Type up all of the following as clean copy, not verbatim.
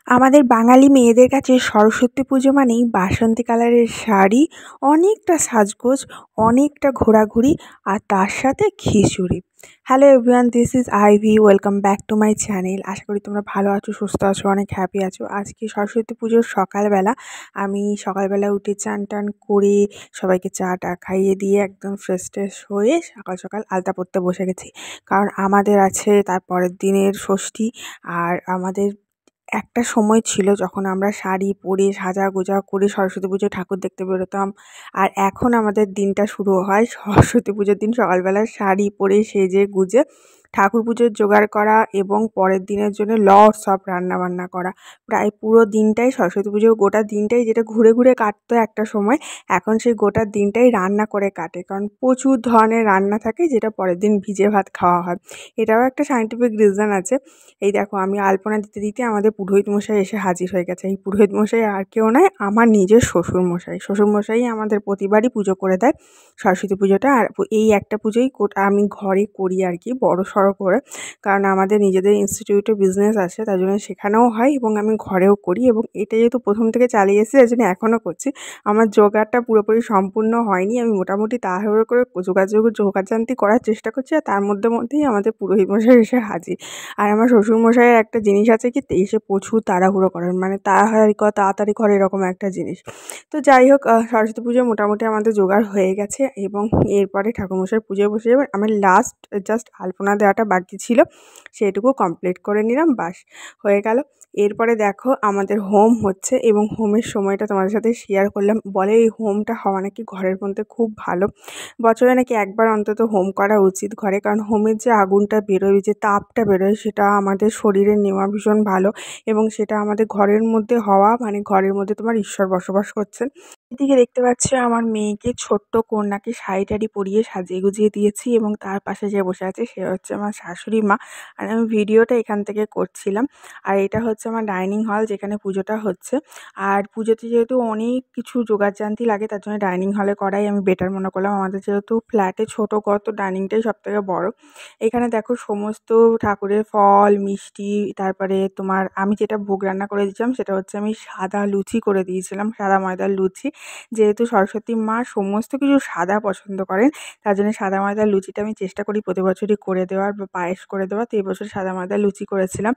আমাদের বাঙালি মেয়েদের কাছে সরস্বতী পুজো মানেই বাসন্তী কালারের শাড়ি, অনেকটা সাজগোজ, অনেকটা ঘোরাঘুরি আর তার সাথে khichuri. Hello everyone, this is Ivy. Welcome back to my channel. আশা করি তোমরা ভালো আছো, সুস্থ আছো, অনেক হ্যাপি আছো। আজকে সরস্বতী পুজোর সকালবেলা আমি সকালবেলা উঠে চান টান করে সবাইকে চা টা খাইয়ে দিয়ে একদম ফ্রেশ ট্রেশ হয়ে সকাল সকাল আলতা পরতে বসে গেছি। কারণ আমাদের আছে তার পরের দিনের ষষ্ঠী। আর আমাদের একটা সময় ছিল যখন আমরা শাড়ি পরে সাজাগোজা করে সরস্বতী পুজোয় ঠাকুর দেখতে বেরোতাম। আর এখন আমাদের দিনটা শুরু হয় সরস্বতী পুজোর দিন সকালবেলা শাড়ি পরে সেজে গুজে ঠাকুর পুজোর জোগাড় করা এবং পরের দিনের জন্য লটস অফ রান্নাবান্না করা। প্রায় পুরো দিনটাই সরস্বতী পুজোর গোটা দিনটাই, যেটা ঘুরে ঘুরে কাটতো একটা সময়, এখন সেই গোটা দিনটাই রান্না করে কাটে। কারণ প্রচুর ধরনের রান্না থাকে যেটা পরের দিন ভিজে ভাত খাওয়া হয়। এটাও একটা সায়েন্টিফিক রিজন আছে। এই দেখো, আমি আলপনা দিতে দিতে আমাদের পুরোহিত মশাই এসে হাজির হয়ে গেছে। এই পুরোহিত মশাই আর কেউ নয়, আমার নিজের শ্বশুরমশাই। শ্বশুরমশাই আমাদের প্রতিবারই পুজো করে দেয় সরস্বতী পুজোটা। আর এই একটা পুজোই আমি ঘরে করি আর কি, বড় সড়ো করে। কারণ আমাদের নিজেদের ইনস্টিটিউটে বিজনেস আছে, তার জন্য সেখানেও হয় এবং আমি ঘরেও করি। এবং এটা যেহেতু প্রথম থেকে চালিয়ে এসেছি, তার জন্য এখনও করছি। আমার জোগাড়টা পুরোপুরি সম্পূর্ণ হয়নি, আমি মোটামুটি তাড়াহুড়ো করে জোগাড়যন্ত্র করার চেষ্টা করছি। আর তার মধ্যেই আমাদের পুরোহিত মশাই এসে হাজির। আর আমার শ্বশুরমশাইয়ের একটা জিনিস আছে কি, এসে প্রচুর তাড়াহুড়ো করেন, মানে তাড়াতাড়ি করে এরকম একটা জিনিস। তো যাই হোক, সরস্বতী পুজো মোটামুটি আমাদের জোগাড় হয়ে গেছে এবং এরপরে ঠাকুরমশাই পুজোয় বসে যাবেন। আমার লাস্ট জাস্ট আলপনা দেওয়াটা বাকি ছিল, সেটুকু কমপ্লিট করে নিলাম, বাস হয়ে গেল। এরপরে দেখো আমাদের হোম হচ্ছে এবং হোমের সময়টা তোমাদের সাথে শেয়ার করলাম। বলে এই হোমটা হওয়া নাকি ঘরের মধ্যে খুব ভালো, বছরে নাকি একবার অন্তত হোম করা উচিত ঘরে। কারণ হোমের যে আগুনটা বেরোয়, যে তাপটা বেরোয়, সেটা আমাদের শরীরে নেওয়া ভীষণ ভালো। এবং সেটা আমাদের ঘরের মধ্যে হওয়া মানে ঘরের মধ্যে তোমার ঈশ্বর বসবাস করছেন। এদিকে দেখতে পাচ্ছি আমার মেয়েকে, ছোট্ট কন্যাকে শাড়ি টাড়ি পরিয়ে সাজিয়ে গুজিয়ে দিয়েছি এবং তার পাশে যে বসে আছে সে হচ্ছে আমার শাশুড়ি মা। আর আমি ভিডিওটা এখান থেকে করছিলাম। আর এটা হচ্ছে আমার ডাইনিং হল, যেখানে পুজোটা হচ্ছে। আর পুজোতে যেহেতু অনেক কিছু জোগাড়যন্ত্র লাগে, তার জন্য ডাইনিং হলে করাই আমি বেটার মনে করলাম। আমাদের যেহেতু ফ্ল্যাটে ছোট ঘর, তো ডাইনিংটাই সবথেকে বড়। এখানে দেখো সমস্ত ঠাকুরের ফল, মিষ্টি, তারপরে তোমার আমি যেটা ভোগ রান্না করে দিয়েছিলাম সেটা হচ্ছে আমি সাদা লুচি করে দিয়েছিলাম, সাদা ময়দার লুচি। যেহেতু সরস্বতী মা সমস্ত কিছু সাদা পছন্দ করেন, তার জন্য সাদা ময়দার লুচিটা আমি চেষ্টা করি প্রতি বছরই করে দেওয়ার বা পায়েস করে দেওয়ার। তো এই বছর সাদা ময়দার লুচি করেছিলাম।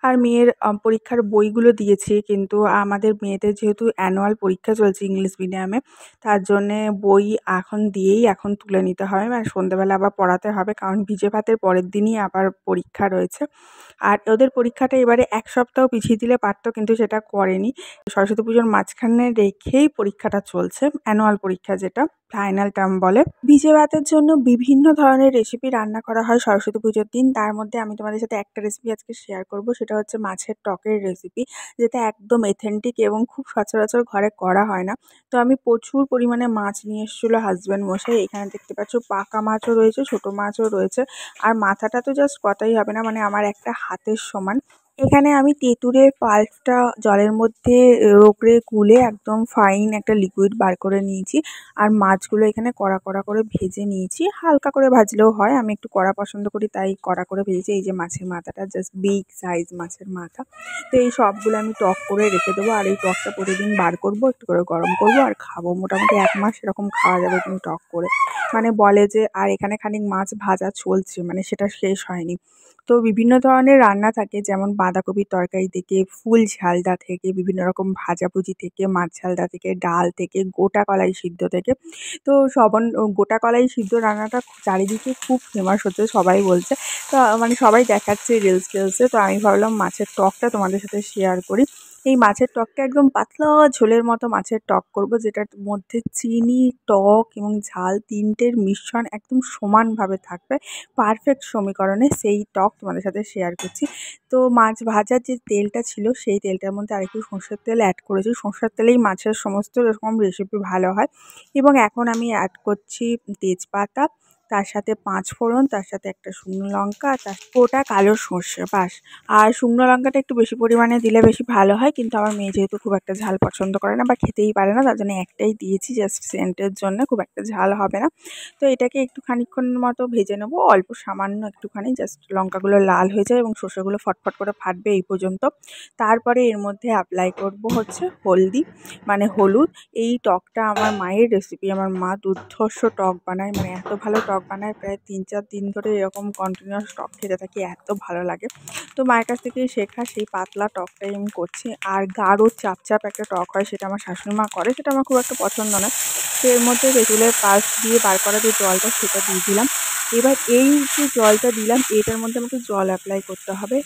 আর মেয়ের পরীক্ষার বইগুলো দিয়েছি, কিন্তু আমাদের মেয়েদের যেহেতু অ্যানুয়াল পরীক্ষা চলছে ইংলিশ মিডিয়ামে, তার জন্যে বই এখন তুলে নিতে হবে। মানে সন্ধ্যেবেলা আবার পড়াতে হবে, কারণ ভিজে ভাতের পরের দিনই আবার পরীক্ষা রয়েছে। আর ওদের পরীক্ষাটা এবারে ১ সপ্তাহ পিছিয়ে দিলে পারত, কিন্তু সেটা করেনি। সরস্বতী পুজোর মাঝখানে রেখেই পরীক্ষাটা চলছে, অ্যানুয়াল পরীক্ষা যেটা ফাইনাল টার্ম বলে। ভিজে ভাতের জন্য বিভিন্ন ধরনের রেসিপি রান্না করা হয় সরস্বতী পুজোর দিন। তার মধ্যে আমি তোমাদের সাথে একটা রেসিপি আজকে শেয়ার করব, সেটা হচ্ছে মাছের টকের রেসিপি, যেটা একদম অথেন্টিক এবং খুব সচরাচর ঘরে করা হয় না। তো আমি প্রচুর পরিমাণে মাছ নিয়ে এসেছিলো হাজব্যান্ড মশাই। এখানে দেখতে পাচ্ছ পাকা মাছও রয়েছে, ছোট মাছও রয়েছে। আর মাথাটা তো জাস্ট কথাই হবে না, মানে আমার একটা হাতের সমান। এখানে আমি তেঁতুলের পাল্পটা জলের মধ্যে রগড়ে গুলে একদম ফাইন একটা লিকুইড বার করে নিয়েছি। আর মাছগুলো এখানে কড়া কড়া করে ভেজে নিয়েছি, হালকা করে ভাজলেও হয়, আমি একটু কড়া পছন্দ করি তাই কড়া করে ভেজেছি। এই যে মাছের মাথাটা, জাস্ট বিগ সাইজ মাছের মাথা। তো এই সবগুলো আমি টক করে রেখে দেবো। আর এই টকটা প্রতিদিন বার করব, একটু করে গরম করব আর খাবো। মোটামুটি ১ মাস এরকম খাওয়া যাবে কিন্তু টক করে। মানে বলে যে, আর এখানে খানিক মাছ ভাজা চলছে, মানে সেটা শেষ হয়নি। তো বিভিন্ন ধরনের রান্না থাকে, যেমন বাঁধাকপির তরকারি থেকে, ফুল ঝালদা থেকে, বিভিন্ন রকম ভাজাভুজি থেকে, মাছ ঝালদা থেকে, ডাল থেকে, গোটা কলাই সিদ্ধ থেকে। তো গোটা কলাই সিদ্ধ রান্নাটা চারিদিকে খুব ফেমাস হচ্ছে, সবাই বলছে। তো মানে সবাই দেখাচ্ছে রিলসে। তো আমি ভাবলাম মাছের টকটা তোমাদের সাথে শেয়ার করি। এই মাছের টকটা একদম পাতলা ঝোলের মতো মাছের টক করব, যেটার মধ্যে চিনি, টক এবং ঝাল ৩ টের মিশ্রণ একদম সমানভাবে থাকবে, পারফেক্ট সমীকরণে সেই টক তোমাদের সাথে শেয়ার করছি। তো মাছ ভাজার যে তেলটা ছিল, সেই তেলটার মধ্যে আরেকটু সর্ষের তেল অ্যাড করেছি। সর্ষের তেলেই মাছের সমস্ত রকম রেসিপি ভালো হয়। এবং এখন আমি অ্যাড করছি তেজপাতা, তার সাথে 5 ফোড়ন, তার সাথে একটা শুকনো লঙ্কা, তার গোটা কালো সর্ষে বাস। আর শুকনো লঙ্কাটা একটু বেশি পরিমাণে দিলে বেশি ভালো হয়, কিন্তু আমার মেয়ে যেহেতু খুব একটা ঝাল পছন্দ করে না বা খেতেই পারে না, তার জন্য একটাই দিয়েছি জাস্ট সেন্টের জন্য, খুব একটা ঝাল হবে না। তো এটাকে একটু খানিকক্ষণের মতো ভেজে নেব, অল্প সামান্য একটুখানি, জাস্ট লঙ্কাগুলো লাল হয়ে যায় এবং সর্ষেগুলো ফটফট করে ফাটবে এই পর্যন্ত। তারপরে এর মধ্যে অ্যাপ্লাই করব হচ্ছে হলদি, মানে হলুদ। এই টকটা আমার মায়ের রেসিপি, আমার মা দুর্ধর্ষ টক বানায়, মানে এত ভালো টক বানায়, প্রায় 3-4 দিন ধরে এরকম কন্টিনিউয়াস টক খেতে থাকি, এত ভালো লাগে। তো মায়ের কাছ থেকে শেখা সেই পাতলা টকটাই আমি করছি। আর গাঢ় চাপচাপ একটা টক হয়, সেটা আমার শাশুড়ি মা করে, সেটা আমার খুব একটা পছন্দ না। তো এর মধ্যে তেঁতুলের পাল্প দিয়ে বার করা যে জলটা সেটা দিয়ে দিলাম। এবার এই যে জলটা দিলাম এটার মধ্যে আমাকে জল অ্যাপ্লাই করতে হবে,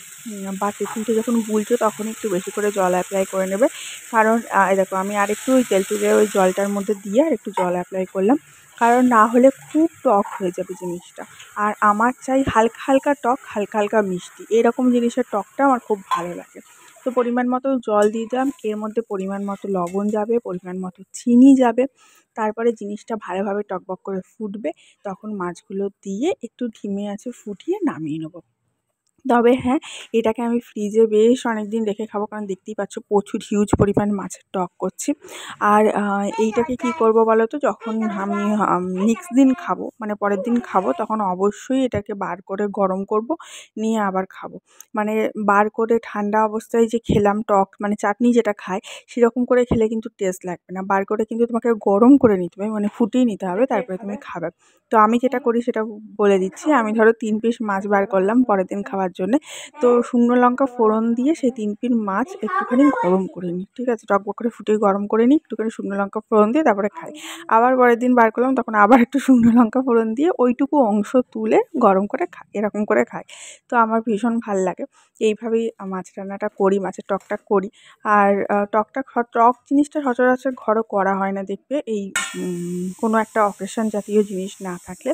বা তেঁতুলটা যখন গুলছো তখন একটু বেশি করে জল অ্যাপ্লাই করে নেবে। কারণ এই দেখো আমি আরেকটু ওই তেঁতুলের ওই জলটার মধ্যে দিয়ে আর একটু জল অ্যাপ্লাই করলাম, কারণ না হলে খুব টক হয়ে যাবে জিনিসটা। আর আমার চাই হালকা হালকা টক, হালকা হালকা মিষ্টি, এরকম জিনিসের টকটা আমার খুব ভালো লাগে। তো পরিমাণ মতো জল দিয়ে দিলাম, এর মধ্যে পরিমাণ মতো লবণ যাবে, পরিমাণ মতো চিনি যাবে। তারপরে জিনিসটা ভালোভাবে টকবক করে ফুটবে, তখন মাছগুলো দিয়ে একটু ধিমে আঁচে ফুটিয়ে নামিয়ে নেব। তবে হ্যাঁ, এটাকে আমি ফ্রিজে বেশ অনেকদিন রেখে খাবো, কারণ দেখতেই পাচ্ছ প্রচুর হিউজ পরিমাণ মাছের টক করছি। আর এইটাকে কি করব বলো তো, যখন আমি নেক্সট দিন খাবো, মানে পরের দিন খাবো, তখন অবশ্যই এটাকে বার করে গরম করব, নিয়ে আবার খাবো। মানে বার করে ঠান্ডা অবস্থায় যে খেলাম টক, মানে চাটনি যেটা খায় সেরকম করে খেলে কিন্তু টেস্ট লাগবে না। বার করে কিন্তু তোমাকে গরম করে নিতে হবে, মানে ফুটিয়ে নিতে হবে, তারপরে তুমি খাবে। তো আমি যেটা করি সেটা বলে দিচ্ছি। আমি ধরো 3 পিস মাছ বার করলাম পরের দিন খাওয়ার জন্যে। তো শুকনো লঙ্কা ফোড়ন দিয়ে সেই 3 পিস মাছ একটুখানি গরম করে নিই। ঠিক আছে? টকবক করে ফুটিয়ে গরম করে নিই। একটুখানি শুকনো লঙ্কা ফোড়ন দিয়ে তারপরে খাই। আবার পরের দিন বার করলাম, তখন আবার একটু শুকনো লঙ্কা ফোড়ন দিয়ে ওইটুকু অংশ তুলে গরম করে খাই। এরকম করে খাই। তো আমার ভীষণ ভাল লাগে। এইভাবেই মাছ রান্নাটা করি, মাছের টকটা করি। আর টক জিনিসটা সচরাচর ঘরে করা হয় না দেখবে, এই কোনো একটা অকেশন জাতীয় জিনিস না থাকলে।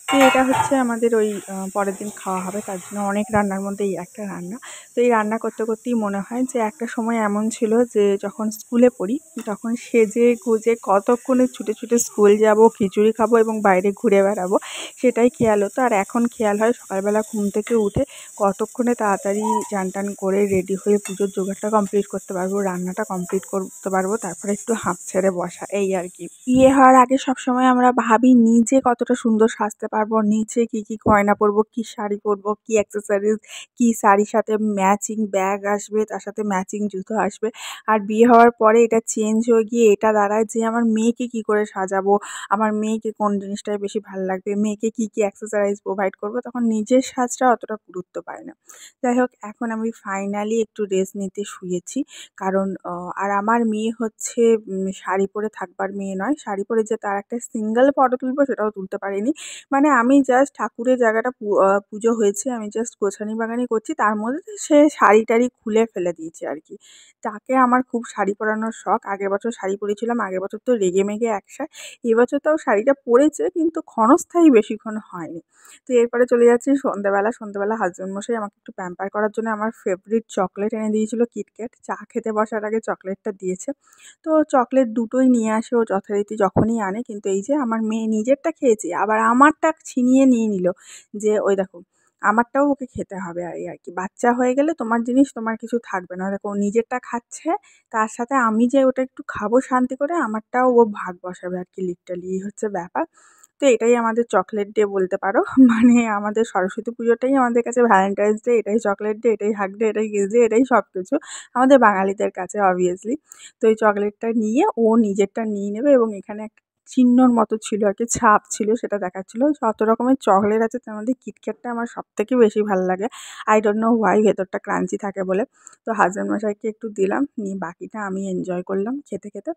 তো এটা হচ্ছে আমাদের ওই পরের দিন খাওয়া হবে, তার জন্য অনেক রান্নার মধ্যে এই একটা রান্না। তো এই রান্না করতে করতেই মনে হয় যে একটা সময় এমন ছিল যে যখন স্কুলে পড়ি, তখন সেজে গুজে কতক্ষণে ছুটে ছুটে স্কুল যাব, খিচুড়ি খাবো এবং বাইরে ঘুরে বেড়াবো, সেটাই খেয়াল হতো। আর এখন খেয়াল হয় সকালবেলা ঘুম থেকে উঠে কতক্ষণে তাড়াতাড়ি চান টান করে রেডি হয়ে পুজোর জোগাড়টা কমপ্লিট করতে পারবো, রান্নাটা কমপ্লিট করতে পারবো, তারপরে একটু হাঁপ ছেড়ে বসা, এই আর কি। বিয়ে হওয়ার আগে সবসময় আমরা ভাবি নিজে কতটা সুন্দর সাজতে পারবো, নিচে কী কী গয়না পরবো, কী শাড়ি পরবো, কী অ্যাক্সেসরিজ, কী শাড়ির সাথে ম্যাচিং ব্যাগ আসবে, তার সাথে ম্যাচিং জুতো আসবে। আর বিয়ে হওয়ার পরে এটা চেঞ্জ হয়ে গিয়ে এটা দাঁড়ায় যে আমার মেয়েকে কী করে সাজাবো, আমার মেয়েকে কোন জিনিসটায় বেশি ভাল লাগবে, মেয়েকে কী কী অ্যাক্সেসরিজ প্রোভাইড করবো, তখন নিজের সাজটা অতটা গুরুত্ব পায় না। যাই হোক, এখন আমি ফাইনালি একটু রেস্ট নিতে শুয়েছি। কারণ আর আমার মেয়ে হচ্ছে শাড়ি পরে থাকবার মেয়ে নয়। শাড়ি পরে যে তার একটা সিঙ্গেল ফটো তুলবো সেটাও তুলতে পারিনি। মানে আমি জাস্ট ঠাকুরের জায়গাটা পুজো হয়েছে, আমি জাস্ট গোছানি বাগানি করছি, তার মধ্যে সে শাড়ি-টাড়ি খুলে ফেলে দিয়েছে আরকি। তাকে আমার খুব শাড়ি পরানোর শখ। আগের বছর শাড়ি পরেছিলাম, আগের বছর তো রেগেমেগে একসা। এবছর তাও শাড়িটা পরেছে, কিন্তু ক্ষণস্থায়ী বেশিক্ষণ হয়নি। তো এরপরে চলে যাচ্ছি সন্ধ্যেবেলা। সন্ধ্যেবেলা হাসব্যান্ড মশাই আমাকে একটু প্যাম্পার করার জন্য আমার ফেভারিট চকোলেট এনে দিয়েছিল, কিটক্যাট। চা খেতে বসার আগে চকোলেটটা দিয়েছে। তো চকোলেট দুটোই নিয়ে আসে ও যথারীতি যখনই আনে, কিন্তু এই যে আমার মেয়ে নিজেরটা খেয়েছে, আবার আমারটা ছিনিয়ে নিয়ে নিল, যে ওই দেখো আমারটাও ওকে খেতে হবে, এই আর কি। বাচ্চা হয়ে গেলে তোমার জিনিস তোমার কিছু থাকবে না। দেখো ও নিজেরটা খাচ্ছে, তার সাথে আমি যে ওটা একটু খাবো শান্তি করে, আমারটাও ও ভাগ বসাবে আর কি, লিটারালি এই হচ্ছে ব্যাপার। তো এটাই আমাদের চকোলেট ডে বলতে পারো। মানে আমাদের সরস্বতী পুজোটাই আমাদের কাছে ভ্যালেন্টাইন্স ডে, এটাই চকোলেট ডে, এটাই হাগ ডে, এটাই কিস ডে, এটাই সবকিছু আমাদের বাঙালিদের কাছে অবভিয়াসলি। তো এই চকোলেটটা নিয়ে ও নিজেরটা নিয়ে নেবে, এবং এখানে একটা চিহ্নর মতো ছিল আর কি, ছাপ ছিল, সেটা দেখাচ্ছিল। যত রকমের চকোলেট আছে তার মধ্যে কিটক্যাটটা আমার সবথেকে বেশি ভালো লাগে। আই ডোন্ট নো হোয়াই, ভেতরটা ক্রাঞ্চি থাকে বলে। তো হাসব্যান্ড মশাইকে একটু দিলাম, নিয়ে বাকিটা আমি এনজয় করলাম খেতে খেতে।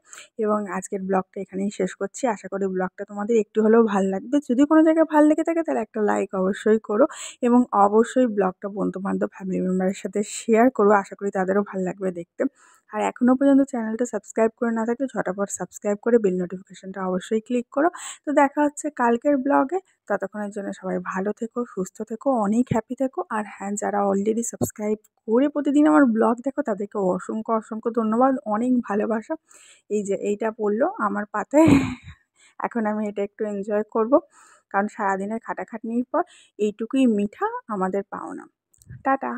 এবং আজকের ব্লগটা এখানেই শেষ করছি। আশা করি ব্লগটা তোমাদের একটু হলেও ভাল লাগবে। যদি কোনো জায়গায় ভাল লেগে থাকে তাহলে একটা লাইক অবশ্যই করো, এবং অবশ্যই ব্লগটা বন্ধু-বান্ধব, ফ্যামিলি মেম্বারের সাথে শেয়ার করো। আশা করি তাদেরও ভাল লাগবে দেখতে। আর এখনও পর্যন্ত চ্যানেলটা সাবস্ক্রাইব করে না থাকলে ঝটাপট সাবস্ক্রাইব করে বেল নোটিফিকেশনটা অবশ্যই ক্লিক করো। তো দেখা হচ্ছে কালকের ব্লগে। ততক্ষণের জন্য সবাই ভালো থেকো, সুস্থ থেকো, অনেক হ্যাপি থেকো। আর হ্যাঁ, যারা অলরেডি সাবস্ক্রাইব করে প্রতিদিন আমার ব্লগ দেখো তাদেরকে অসংখ্য, অসংখ্য ধন্যবাদ। অনেক ভালোবাসা। এই যে এইটা পড়লো আমার পাতে। এখন আমি এটা একটু এনজয় করব। কারণ সারাদিনের খাটাখাটনির পর এইটুকুই মিঠা আমাদের পাওনা। টাটা।